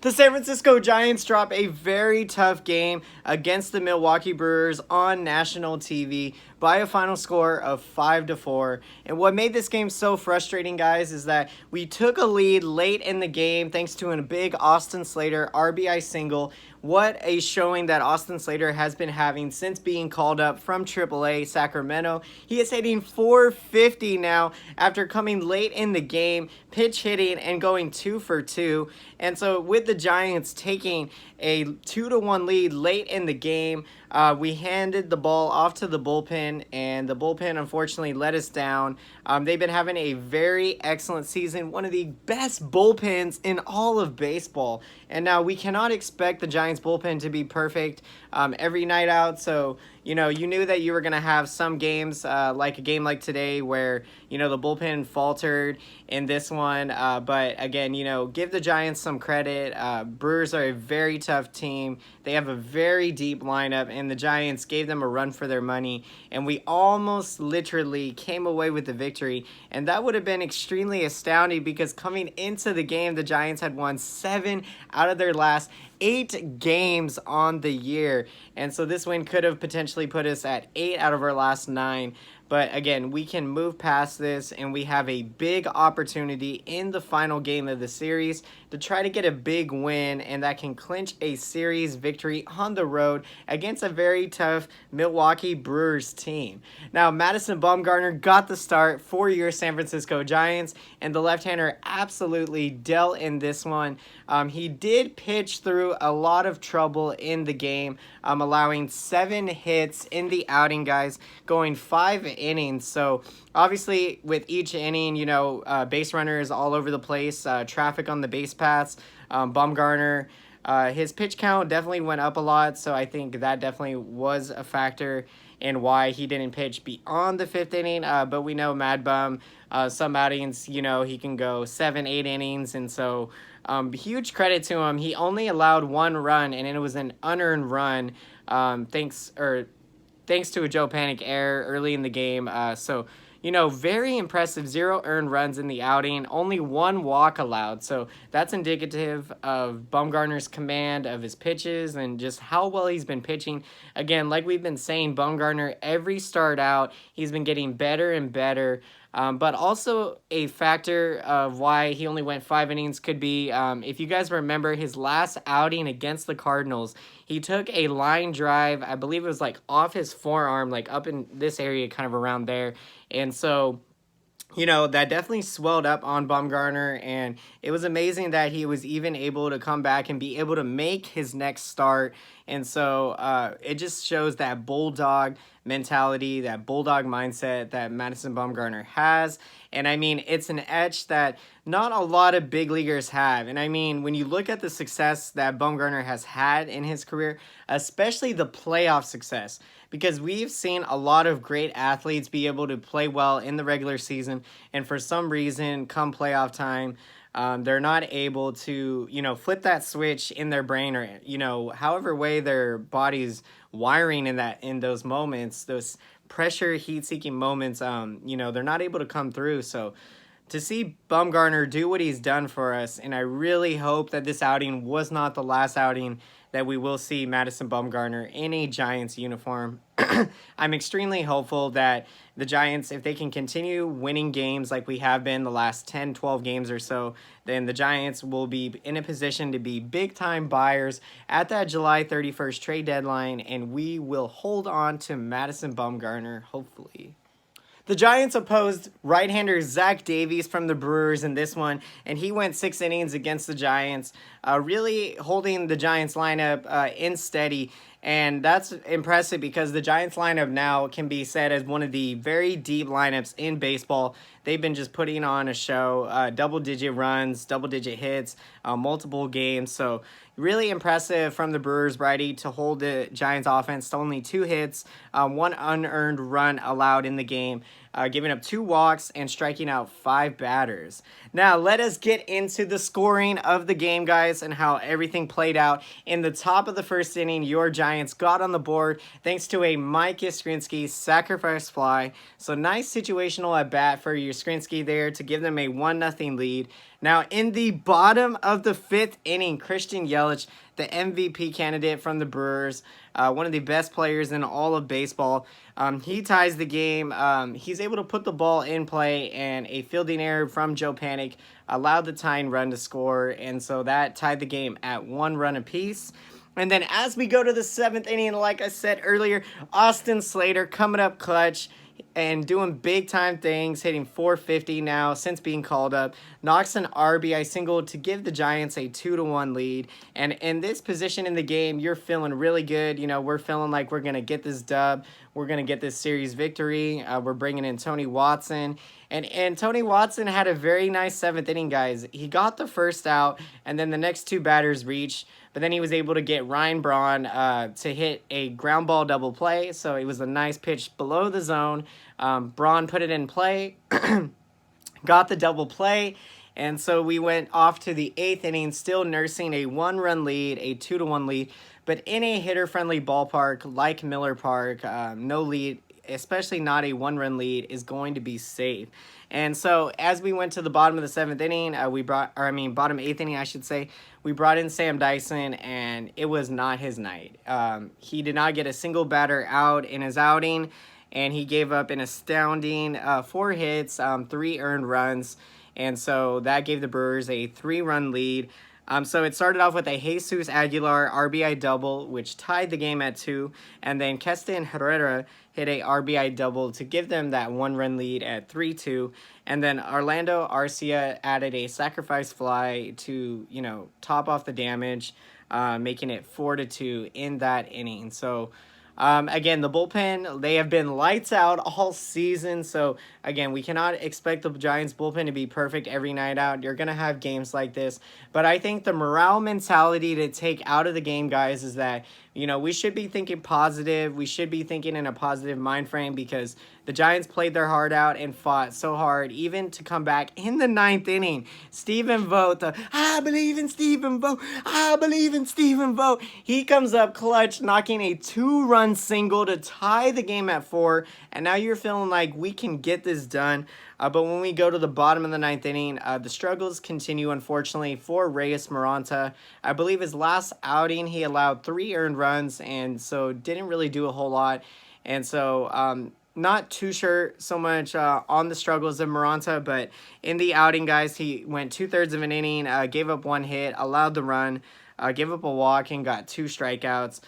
The San Francisco Giants drop a very tough game against the Milwaukee Brewers on national TV by a final score of 5-4. And what made this game so frustrating, guys, is that we took a lead late in the game thanks to a big Austin Slater RBI single. What a showing that Austin Slater has been having since being called up from Triple AAA Sacramento. He is hitting .450 now after coming late in the game, pitch hitting and going 2 for 2. And so with the Giants taking a 2-1 lead late in the game, we handed the ball off to the bullpen, and the bullpen unfortunately let us down. They've been having a very excellent season, one of the best bullpens in all of baseball. And now we cannot expect the Giants bullpen to be perfect every night out. So, you knew that you were going to have some games, like a game like today where, the bullpen faltered in this one. But again, give the Giants some credit. Brewers are a very tough team. They have a very deep lineup, and the Giants gave them a run for their money. And we almost literally came away with the victory. And that would have been extremely astounding because coming into the game, the Giants had won 7 out of their last 8 games on the year. And so this win could have potentially put us at 8 out of our last 9. But again, we can move past this, and we have a big opportunity in the final game of the series to try to get a big win, and that can clinch a series victory on the road against a very tough Milwaukee Brewers team. Now, Madison Bumgarner got the start for your San Francisco Giants, and the left-hander absolutely dealt in this one. He did pitch through a lot of trouble in the game, allowing 7 hits in the outing, guys, going 5 innings. So obviously with each inning, base runners all over the place, traffic on the base paths. Bumgarner, his pitch count definitely went up a lot, so I think that definitely was a factor in why he didn't pitch beyond the 5th inning. But we know Mad Bum, some outings, he can go 7, 8 innings, and so huge credit to him. He only allowed 1 run, and it was an unearned run, thanks to a Joe Panic error early in the game. So, very impressive. 0 earned runs in the outing, only 1 walk allowed. So that's indicative of Bumgarner's command of his pitches and just how well he's been pitching. Again, like we've been saying, Bumgarner, every start out, he's been getting better and better. But also a factor of why he only went 5 innings could be, if you guys remember his last outing against the Cardinals, he took a line drive, I believe it was like off his forearm, like up in this area, kind of around there. And so, that definitely swelled up on Bumgarner, and it was amazing that he was even able to come back and be able to make his next start. And so it just shows that bulldog mentality, that bulldog mindset that Madison Bumgarner has. And I mean, it's an edge that not a lot of big leaguers have. And I mean, when you look at the success that Bumgarner has had in his career, especially the playoff success, because we've seen a lot of great athletes be able to play well in the regular season, and for some reason, come playoff time, they're not able to, flip that switch in their brain, or, however way their body's wiring in those moments, those pressure, heat-seeking moments, they're not able to come through. So to see Bumgarner do what he's done for us, and I really hope that this outing was not the last outing that we will see Madison Bumgarner in a Giants uniform. I'm extremely hopeful that the Giants, if they can continue winning games like we have been the last 10, 12 games or so, then the Giants will be in a position to be big-time buyers at that July 31st trade deadline, and we will hold on to Madison Bumgarner, hopefully. The Giants opposed right-hander Zach Davies from the Brewers in this one, and he went 6 innings against the Giants, really holding the Giants lineup in steady. And that's impressive because the Giants lineup now can be said as one of the very deep lineups in baseball. They've been just putting on a show, double-digit runs, double-digit hits, multiple games. So really impressive from the Brewers righty to hold the Giants offense to only 2 hits, 1 unearned run allowed in the game, giving up 2 walks and striking out 5 batters. Now, let us get into the scoring of the game, guys, and how everything played out. In the top of the 1st inning, your Giants got on the board thanks to a Mike Yastrzemski sacrifice fly. So nice situational at bat for Yastrzemski there to give them a 1-0 lead. Now, in the bottom of the 5th inning, Christian Yelich, the MVP candidate from the Brewers, one of the best players in all of baseball, he ties the game. He's able to put the ball in play, and a fielding error from Joe Panic allowed the tying run to score, and so that tied the game at 1 run apiece. And then as we go to the 7th inning, like I said earlier, Austin Slater coming up clutch and doing big time things, hitting 450 now since being called up, knocks an RBI single to give the Giants a 2-1 lead. And in this position in the game, you're feeling really good. You know, we're feeling like we're going to get this dub. We're going to get this series victory. We're bringing in Tony Watson. And Tony Watson had a very nice 7th inning, guys. He got the first out, and then the next 2 batters reached. But then he was able to get Ryan Braun to hit a ground ball double play. So it was a nice pitch below the zone. Braun put it in play, got the double play. And so we went off to the 8th inning, still nursing a 1-run lead, a 2-1 lead. But in a hitter-friendly ballpark like Miller Park, no lead, especially not a 1-run lead, is going to be safe. And so as we went to the bottom of the 7th inning, bottom 8th inning, I should say, we brought in Sam Dyson, and it was not his night. He did not get a single batter out in his outing, and he gave up an astounding 4 hits, 3 earned runs, and so that gave the Brewers a 3-run lead. So it started off with a Jesus Aguilar RBI double, which tied the game at 2, and then Keston Herrera hit a RBI double to give them that 1-run lead at 3-2, and then Orlando Arcia added a sacrifice fly to, you know, top off the damage, making it 4-2 in that inning. So again, the bullpen, they have been lights out all season. So, again, we cannot expect the Giants bullpen to be perfect every night out. You're going to have games like this. But I think the morale mentality to take out of the game, guys, is that, you know, we should be thinking positive. We should be thinking in a positive mind frame because the Giants played their heart out and fought so hard, even to come back in the 9th inning. Stephen Vogt, I believe in Stephen Vogt. I believe in Stephen Vogt. He comes up clutch, knocking a 2-run single to tie the game at 4. And now you're feeling like we can get this done. But when we go to the bottom of the 9th inning, the struggles continue, unfortunately, for Reyes Maranta. I believe his last outing, he allowed 3 earned runs, and so didn't really do a whole lot. And so not too sure so much on the struggles of Maranta, but in the outing, guys, he went 2/3 of an inning, gave up 1 hit, allowed the run, gave up a walk, and got 2 strikeouts.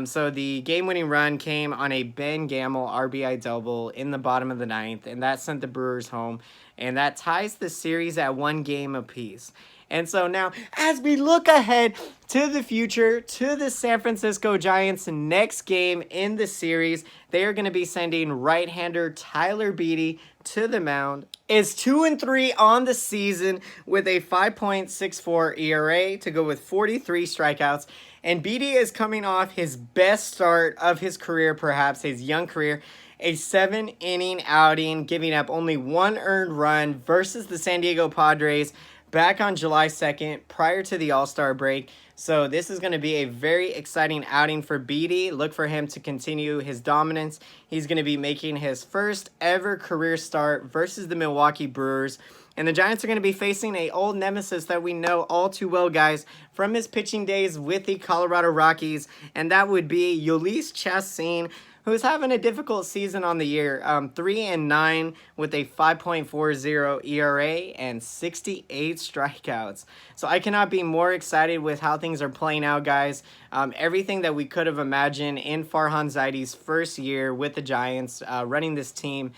So the game-winning run came on a Ben Gamel RBI double in the bottom of the 9th, and that sent the Brewers home, and that ties the series at 1 game apiece. And so now, as we look ahead to the future, to the San Francisco Giants' next game in the series, they are going to be sending right-hander Tyler Beede to the mound. Is 2-3 on the season with a 5.64 ERA to go with 43 strikeouts. And Beede is coming off his best start of his career, perhaps his young career. A 7-inning outing, giving up only 1 earned run versus the San Diego Padres back on July 2nd, prior to the All-Star break. So this is going to be a very exciting outing for Beede. Look for him to continue his dominance. He's going to be making his first ever career start versus the Milwaukee Brewers. And the Giants are going to be facing an old nemesis that we know all too well, guys, from his pitching days with the Colorado Rockies. And that would be Jhoulys Chacin, who's having a difficult season on the year. 3-9 with a 5.40 ERA and 68 strikeouts. So I cannot be more excited with how things are playing out, guys. Everything that we could have imagined in Farhan Zaidi's first year with the Giants, running this team.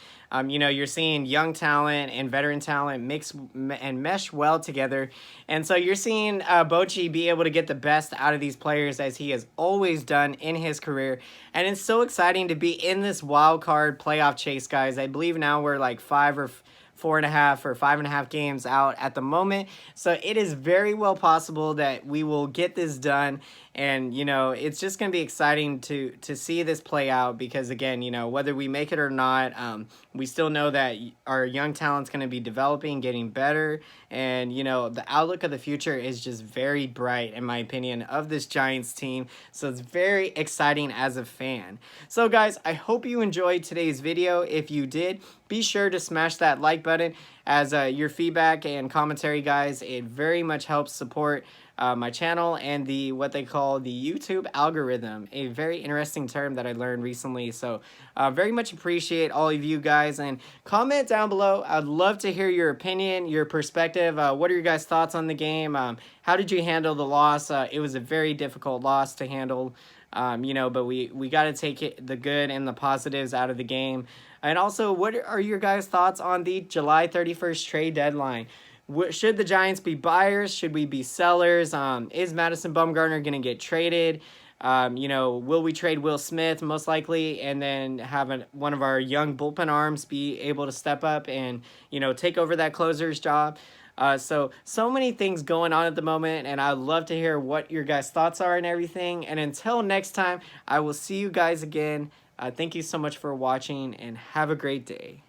You know, you're seeing young talent and veteran talent mix and mesh well together. And so you're seeing Bochy be able to get the best out of these players as he has always done in his career. And it's so exciting to be in this wild card playoff chase, guys. I believe now we're like 5 or 4.5 or 5.5 games out at the moment. So it is very well possible that we will get this done. And, you know, it's just going to be exciting to see this play out because, again, you know, whether we make it or not, we still know that our young talent's going to be developing, getting better. And, you know, the outlook of the future is just very bright, in my opinion, of this Giants team. So it's very exciting as a fan. So, guys, I hope you enjoyed today's video. If you did, be sure to smash that like button button, as your feedback and commentary, guys, it very much helps support my channel and what they call the YouTube algorithm, a very interesting term that I learned recently. So very much appreciate all of you guys, and comment down below. I'd love to hear your opinion, your perspective. What are your guys' thoughts on the game? How did you handle the loss? It was a very difficult loss to handle, but we got to take the good and the positives out of the game. And also, what are your guys' thoughts on the July 31st trade deadline? Should the Giants be buyers? Should we be sellers? Is Madison Bumgarner going to get traded? Will we trade Will Smith most likely, and then have one of our young bullpen arms be able to step up and, take over that closer's job? So many things going on at the moment, and I'd love to hear what your guys' thoughts are and everything. And until next time, I will see you guys again. Thank you so much for watching, and have a great day.